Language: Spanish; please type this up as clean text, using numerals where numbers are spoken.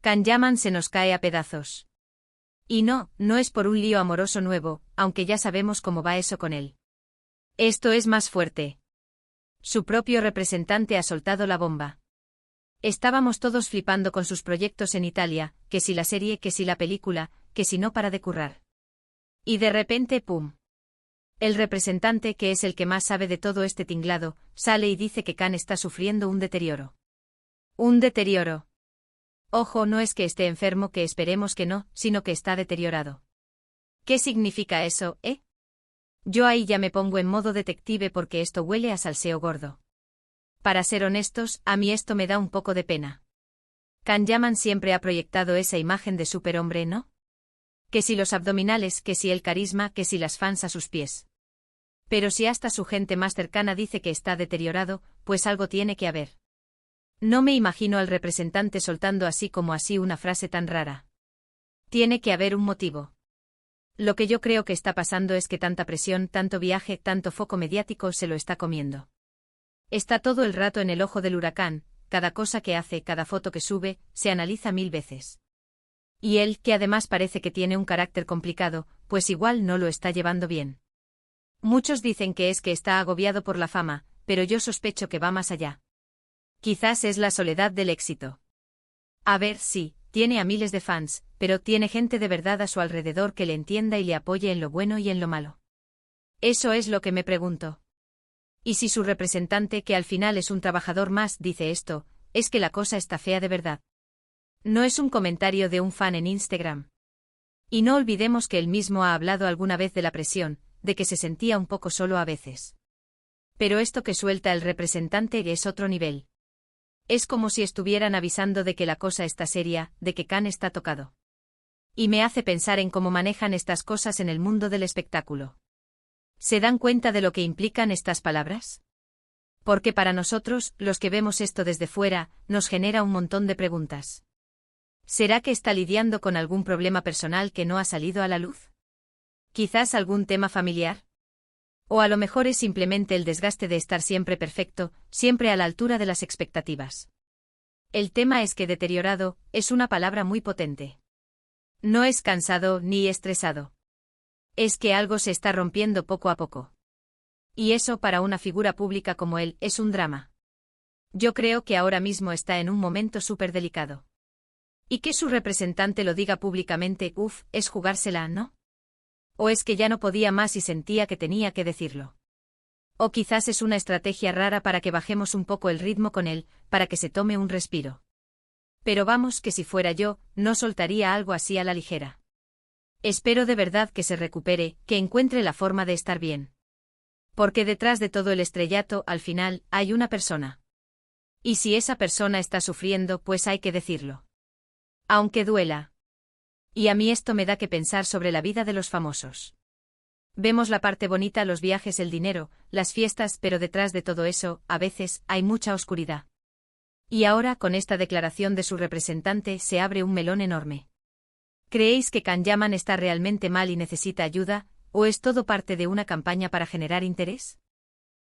Can Yaman se nos cae a pedazos. Y no es por un lío amoroso nuevo, aunque ya sabemos cómo va eso con él. Esto es más fuerte. Su propio representante ha soltado la bomba. Estábamos todos flipando con sus proyectos en Italia, que si la serie, que si la película, que si no para de currar. Y de repente, ¡pum! El representante, que es el que más sabe de todo este tinglado, sale y dice que Can está sufriendo un deterioro. Un deterioro. Ojo, no es que esté enfermo, que esperemos que no, sino que está deteriorado. ¿Qué significa eso, eh? Yo ahí ya me pongo en modo detective porque esto huele a salseo gordo. Para ser honestos, a mí esto me da un poco de pena. Can Yaman siempre ha proyectado esa imagen de superhombre, ¿no? Que si los abdominales, que si el carisma, que si las fans a sus pies. Pero si hasta su gente más cercana dice que está deteriorado, pues algo tiene que haber. No me imagino al representante soltando así como así una frase tan rara. Tiene que haber un motivo. Lo que yo creo que está pasando es que tanta presión, tanto viaje, tanto foco mediático se lo está comiendo. Está todo el rato en el ojo del huracán, cada cosa que hace, cada foto que sube, se analiza 1000 veces. Y él, que además parece que tiene un carácter complicado, pues igual no lo está llevando bien. Muchos dicen que está agobiado por la fama, pero yo sospecho que va más allá. Quizás es la soledad del éxito. A ver, sí, tiene a miles de fans, pero tiene gente de verdad a su alrededor que le entienda y le apoye en lo bueno y en lo malo. Eso es lo que me pregunto. Y si su representante, que al final es un trabajador más, dice esto, es que la cosa está fea de verdad. No es un comentario de un fan en Instagram. Y no olvidemos que él mismo ha hablado alguna vez de la presión, de que se sentía un poco solo a veces. Pero esto que suelta el representante es otro nivel. Es como si estuvieran avisando de que la cosa está seria, de que Can está tocado. Y me hace pensar en cómo manejan estas cosas en el mundo del espectáculo. ¿Se dan cuenta de lo que implican estas palabras? Porque para nosotros, los que vemos esto desde fuera, nos genera un montón de preguntas. ¿Será que está lidiando con algún problema personal que no ha salido a la luz? ¿Quizás algún tema familiar? O a lo mejor es simplemente el desgaste de estar siempre perfecto, siempre a la altura de las expectativas. El tema es que deteriorado es una palabra muy potente. No es cansado ni estresado. Es que algo se está rompiendo poco a poco. Y eso para una figura pública como él es un drama. Yo creo que ahora mismo está en un momento súper delicado. Y que su representante lo diga públicamente, es jugársela, ¿no? ¿O es que ya no podía más y sentía que tenía que decirlo? O quizás es una estrategia rara para que bajemos un poco el ritmo con él, para que se tome un respiro. Pero vamos, que si fuera yo, no soltaría algo así a la ligera. Espero de verdad que se recupere, que encuentre la forma de estar bien. Porque detrás de todo el estrellato, al final, hay una persona. Y si esa persona está sufriendo, pues hay que decirlo. Aunque duela. Y a mí esto me da que pensar sobre la vida de los famosos. Vemos la parte bonita, los viajes, el dinero, las fiestas, pero detrás de todo eso, a veces, hay mucha oscuridad. Y ahora, con esta declaración de su representante, se abre un melón enorme. ¿Creéis que Can Yaman está realmente mal y necesita ayuda, o es todo parte de una campaña para generar interés?